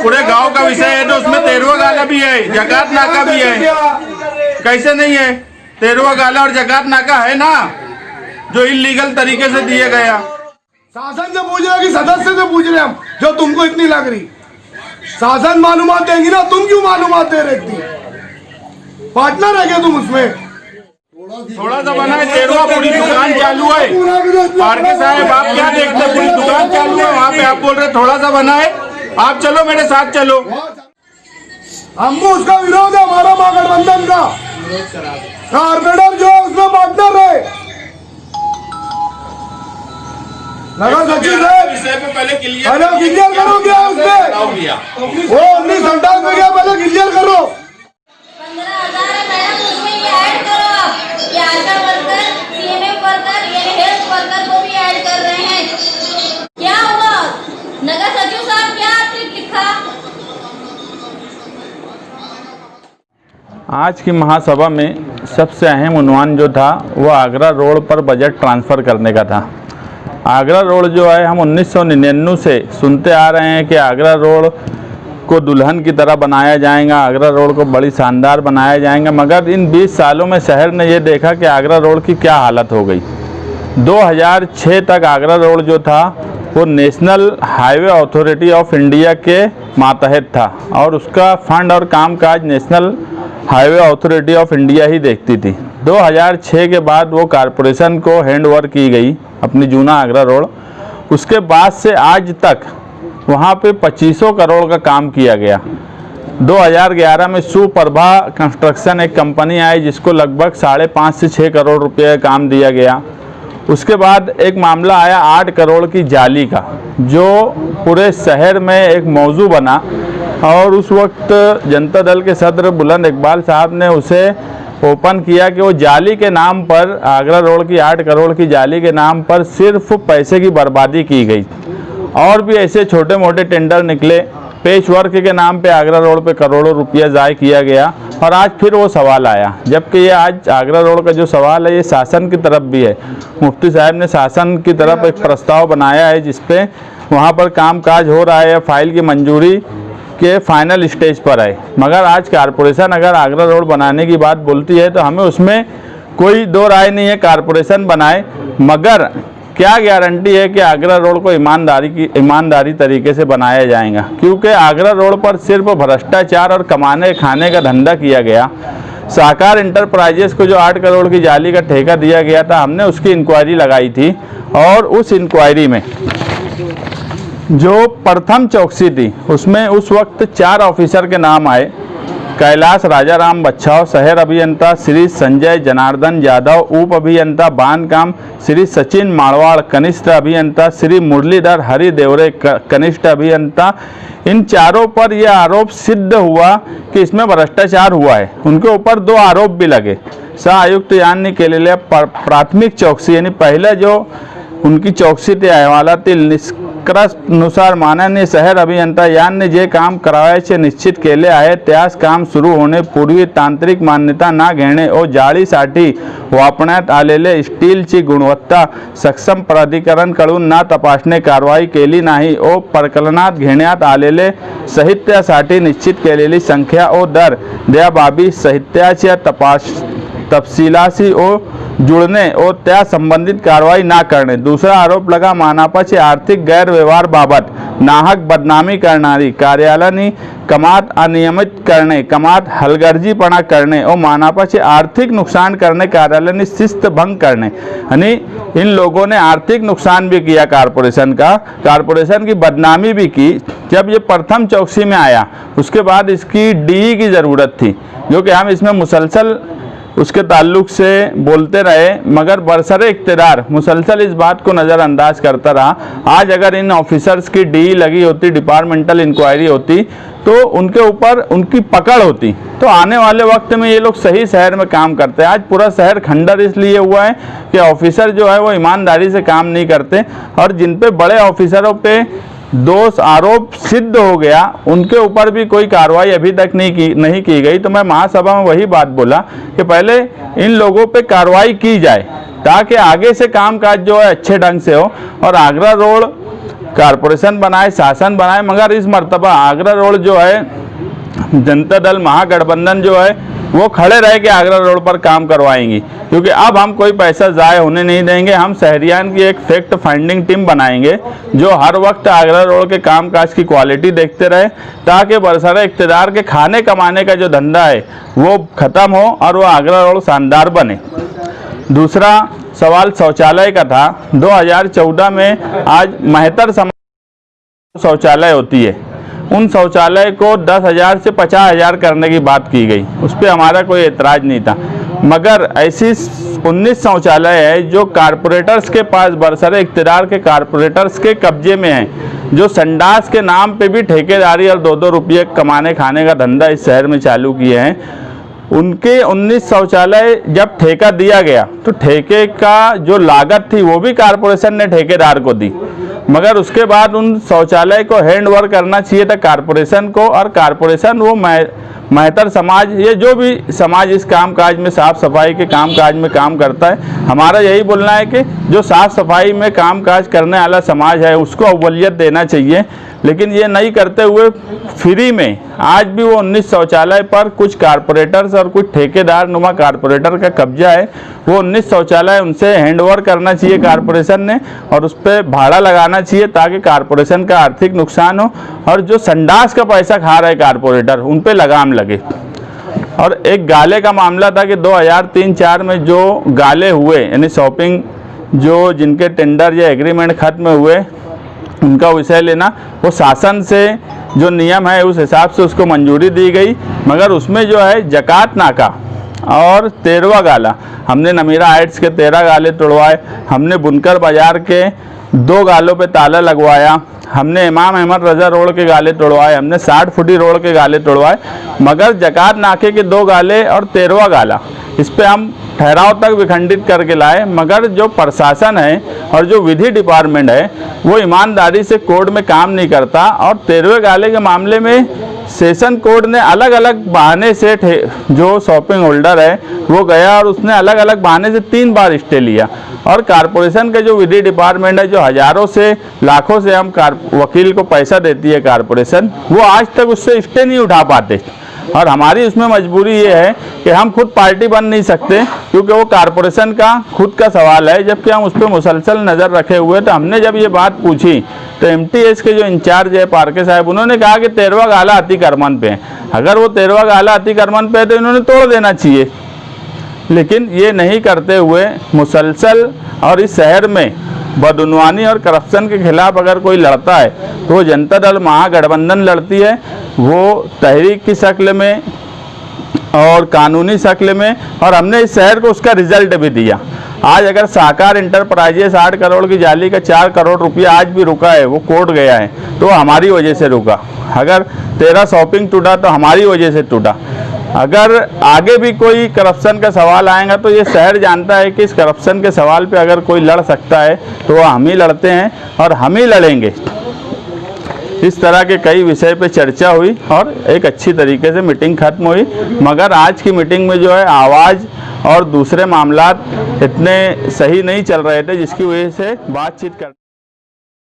पूरे गांव का विषय है, तो उसमें 13वां गाला भी है, जकात नाका भी है। कैसे नहीं है? 13वां गाला और जकात नाका है ना, जो इलीगल तरीके से दिए गया। शासन से पूछ रहे कि सदस्य से पूछ रहे हम, जो तुमको इतनी लग रही। शासन मालूमात देंगी ना, तुम क्यों मालूमात दे रहे थी? पार्टनर है क्या तुम उसमें? थोड़ा सा बना है, 13वां पूरी दुकान चालू है। पारके साहब आप क्या देखते, पूरी दुकान चालू है, वहाँ पे आप बोल रहे थोड़ा सा बना है। आप चलो मेरे साथ चलो। हमको उसका विरोध है, हमारा महागठबंधन का कारपेटर जो है उसमें पार्टनर है। नगर सचिव है, पहले क्लियर करो क्या उसमें? वो 1958 में क्या, पहले क्लियर करो। 15,000 है मैडम, उसमें ये ऐड करो आप कि आशा वर्कर, सीएमएफ वर्कर, ये हेल्थ वर्कर को भी ऐड कर रहे हैं। क्या हुआ नगर सचिव साहब, क्या आपने लिखा? आज की महासभा में सबसे अहम उन्वान जो था वो आगरा रोड पर बजट ट्रांसफ़र करने का था। आगरा रोड जो है, हम 1999 से सुनते आ रहे हैं कि आगरा रोड को दुल्हन की तरह बनाया जाएगा, आगरा रोड को बड़ी शानदार बनाया जाएगा, मगर इन 20 सालों में शहर ने ये देखा कि आगरा रोड की क्या हालत हो गई। 2006 तक आगरा रोड जो था वो national highway authority of India के मातहत था और उसका फंड और कामकाज national highway authority of India ही देखती थी। 2006 के बाद वो कारपोरेशन को हैंड ओवर की गई अपनी जूना आगरा रोड। उसके बाद से आज तक वहाँ पे 2500 करोड़ का काम किया गया। 2011 में सुप्रभा कंस्ट्रक्शन एक कंपनी आई जिसको लगभग 5.5 से 6 करोड़ रुपए का काम दिया गया। उसके बाद एक मामला आया 8 करोड़ की जाली का, जो पूरे शहर में एक मौजू बना और उस वक्त जनता दल के सदर बुलंद इकबाल साहब ने उसे ओपन किया कि वो जाली के नाम पर, आगरा रोड की 8 करोड़ की जाली के नाम पर सिर्फ पैसे की बर्बादी की गई। और भी ऐसे छोटे मोटे टेंडर निकले, पेच वर्क के नाम पे आगरा रोड पे करोड़ों रुपया ज़ाय किया गया। और आज फिर वो सवाल आया, जबकि ये आज आगरा रोड का जो सवाल है ये शासन की तरफ भी है। मुफ्ती साहब ने शासन की तरफ एक प्रस्ताव बनाया है जिसपे वहाँ पर कामकाज हो रहा है, फाइल की मंजूरी के फाइनल स्टेज पर है। मगर आज कारपोरेशन अगर आगरा रोड बनाने की बात बोलती है तो हमें उसमें कोई दो राय नहीं है, कारपोरेशन बनाए, मगर क्या गारंटी है कि आगरा रोड को ईमानदारी तरीके से बनाया जाएगा? क्योंकि आगरा रोड पर सिर्फ भ्रष्टाचार और कमाने खाने का धंधा किया गया। साकार इंटरप्राइजेस को जो 8 करोड़ की जाली का ठेका दिया गया था, हमने उसकी इंक्वायरी लगाई थी और उस इंक्वायरी में जो प्रथम चौकसी थी उसमें उस वक्त 4 ऑफिसर के नाम आए। कैलाश राजाराम बच्छाव शहर अभियंता, श्री संजय जनार्दन यादव उप अभियंता बांधकाम, श्री सचिन मारवाड़ कनिष्ठ अभियंता, श्री मुरलीधर हरि देवरे कनिष्ठ अभियंता। इन चारों पर यह आरोप सिद्ध हुआ कि इसमें भ्रष्टाचार हुआ है। उनके ऊपर 2 आरोप भी लगे। सह आयुक्त यांनी केलेल्या प्राथमिक चौकसी यानी पहले जो उनकी चौकसी ते अहवालातील निष्कर्षानुसार माननीय शहर अभियंता यांनी जे काम करावयाचे निश्चित केले आहे त्यास काम सुरू होण्यापूर्वी तांत्रिक मान्यता ना घेणे व जाळीसाठी वापरण्यात आलेले स्टीलची गुणवत्ता सक्षम प्राधिकरणकडून ना तपासणे कारवाई केली नाही व प्रकरणात घेण्यात आलेले साहित्यासाठी निश्चित केलेली संख्या व दर या बाबी साहित्याच्या तपशीलाशी व जुड़ने और त्या संबंधित कार्रवाई ना करने। दूसरा आरोप लगा मानापाचे आर्थिक गैरव्यवहार बाबत नाहक बदनामी करणारी कार्यालयानी कमात अनियमित करणे, कमात हलगर्जीपणा करणे और मानापाचे आर्थिक नुकसान करने, कार्यालयानी शिस्त भंग करने। यानी इन लोगों ने आर्थिक नुकसान भी किया कारपोरेशन का, कारपोरेशन की बदनामी भी की। जब ये प्रथम चौकसी में आया उसके बाद इसकी डीई की ज़रूरत थी, क्योंकि हम इसमें मुसलसल उसके ताल्लुक से बोलते रहे, मगर बरसरे इख्तियार मुसलसल इस बात को नज़रअंदाज करता रहा। आज अगर इन ऑफिसर्स की डीई लगी होती, डिपार्टमेंटल इंक्वायरी होती, तो उनके ऊपर उनकी पकड़ होती, तो आने वाले वक्त में ये लोग सही शहर में काम करते हैं। आज पूरा शहर खंडर इसलिए हुआ है कि ऑफिसर जो है वो ईमानदारी से काम नहीं करते, और जिन पे बड़े ऑफिसरों पे दोष आरोप सिद्ध हो गया उनके ऊपर भी कोई कार्रवाई अभी तक नहीं की गई। तो मैं महासभा में वही बात बोला कि पहले इन लोगों पे कार्रवाई की जाए ताकि आगे से कामकाज जो है अच्छे ढंग से हो। और आगरा रोड कारपोरेशन बनाए, शासन बनाए, मगर इस मर्तबा आगरा रोड जो है जनता दल महागठबंधन जो है वो खड़े रह के आगरा रोड पर काम करवाएंगी, क्योंकि अब हम कोई पैसा ज़ाय होने नहीं देंगे। हम शहरियान की एक फैक्ट फाइंडिंग टीम बनाएंगे जो हर वक्त आगरा रोड के कामकाज की क्वालिटी देखते रहे, ताकि बरसरे इक़्तिदार के खाने कमाने का जो धंधा है वो ख़त्म हो और वो आगरा रोड शानदार बने। दूसरा सवाल शौचालय का था। 2014 में आज महतर समाज शौचालय होती है, उन शौचालय को 10,000 से 50,000 करने की बात की गई, उस पर हमारा कोई एतराज़ नहीं था। मगर ऐसी 19 शौचालय है जो कारपोरेटर्स के पास, बरसरे इक़्तिदार के कारपोरेटर्स के कब्जे में हैं, जो संडास के नाम पे भी ठेकेदारी और 2-2 रुपये कमाने खाने का धंधा इस शहर में चालू किए हैं। उनके 19 शौचालय जब ठेका दिया गया तो ठेके का जो लागत थी वो भी कारपोरेशन ने ठेकेदार को दी, मगर उसके बाद उन शौचालय को हैंड ओवर करना चाहिए था कारपोरेशन को, और कारपोरेशन वो महतर समाज, ये जो भी समाज इस कामकाज में साफ़ सफाई के कामकाज में काम करता है, हमारा यही बोलना है कि जो साफ़ सफाई में कामकाज करने वाला समाज है उसको अव्वलियत देना चाहिए। लेकिन ये नहीं करते हुए फ्री में आज भी वो 19 शौचालय पर कुछ कारपोरेटर्स और कुछ ठेकेदार नुमा कारपोरेटर का कब्जा है। वो 19 शौचालय उनसे हैंड ओवर करना चाहिए कारपोरेशन ने, और उस पर भाड़ा लगाना चाहिए ताकि कारपोरेशन का आर्थिक नुकसान हो, और जो संडास का पैसा खा रहे कारपोरेटर उन पर लगाम लगे। और एक गाले का मामला था कि 2003-04 में जो गाले हुए, यानी शॉपिंग जो जिनके टेंडर या एग्रीमेंट खत्म हुए उनका विषय लेना, वो शासन से जो नियम है उस हिसाब से उसको मंजूरी दी गई, मगर उसमें जो है जकात नाका और 13वां गाला, हमने नमीरा हाइट्स के 13 गाले तोड़वाए, हमने बुनकर बाजार के 2 गालों पे ताला लगवाया, हमने इमाम अहमद रजा रोड के गाले तोड़वाए, हमने 60 फुटी रोड के गाले तोड़वाए, मगर जकात नाके के 2 गाले और 13वां गाला इस पे हम ठहराव तक विखंडित करके लाए। मगर जो प्रशासन है और जो विधि डिपार्टमेंट है वो ईमानदारी से कोर्ट में काम नहीं करता, और 13वें गाले के मामले में सेशन कोर्ट ने अलग अलग बहाने से जो शॉपिंग होल्डर है वो गया और उसने अलग अलग बहाने से 3 बार स्टे लिया, और कारपोरेशन का जो विधि डिपार्टमेंट है जो हज़ारों से लाखों से हम वकील को पैसा देती है कारपोरेशन, वो आज तक उससे स्टे नहीं उठा पाते। और हमारी उसमें मजबूरी ये है कि हम खुद पार्टी बन नहीं सकते, क्योंकि वो कारपोरेशन का खुद का सवाल है, जबकि हम उस पर मुसलसल नज़र रखे हुए। तो हमने जब ये बात पूछी तो MTS के जो इंचार्ज है पारके साहब, उन्होंने कहा कि 13वां गाला अतिक्रमण पे है, अगर वो 13वां गाला अतिक्रमण पे है तो इन्होंने तोड़ देना चाहिए, लेकिन ये नहीं करते हुए मुसलसल, और इस शहर में बदउनवानी और करप्शन के खिलाफ अगर कोई लड़ता है तो वो जनता दल महागठबंधन लड़ती है, वो तहरीक की शक्ल में और कानूनी शक्ल में, और हमने इस शहर को उसका रिजल्ट भी दिया। आज अगर साकार इंटरप्राइजेस 8 करोड़ की जाली का 4 करोड़ रुपया आज भी रुका है, वो कोर्ट गया है तो हमारी वजह से रुका। अगर 13 शॉपिंग टूटा तो हमारी वजह से टूटा। अगर आगे भी कोई करप्शन का सवाल आएगा तो ये शहर जानता है कि इस करप्शन के सवाल पे अगर कोई लड़ सकता है तो वह हम ही लड़ते हैं और हम ही लड़ेंगे। इस तरह के कई विषय पे चर्चा हुई और एक अच्छी तरीके से मीटिंग खत्म हुई, मगर आज की मीटिंग में जो है आवाज़ और दूसरे मामलात इतने सही नहीं चल रहे थे, जिसकी वजह से बातचीत कर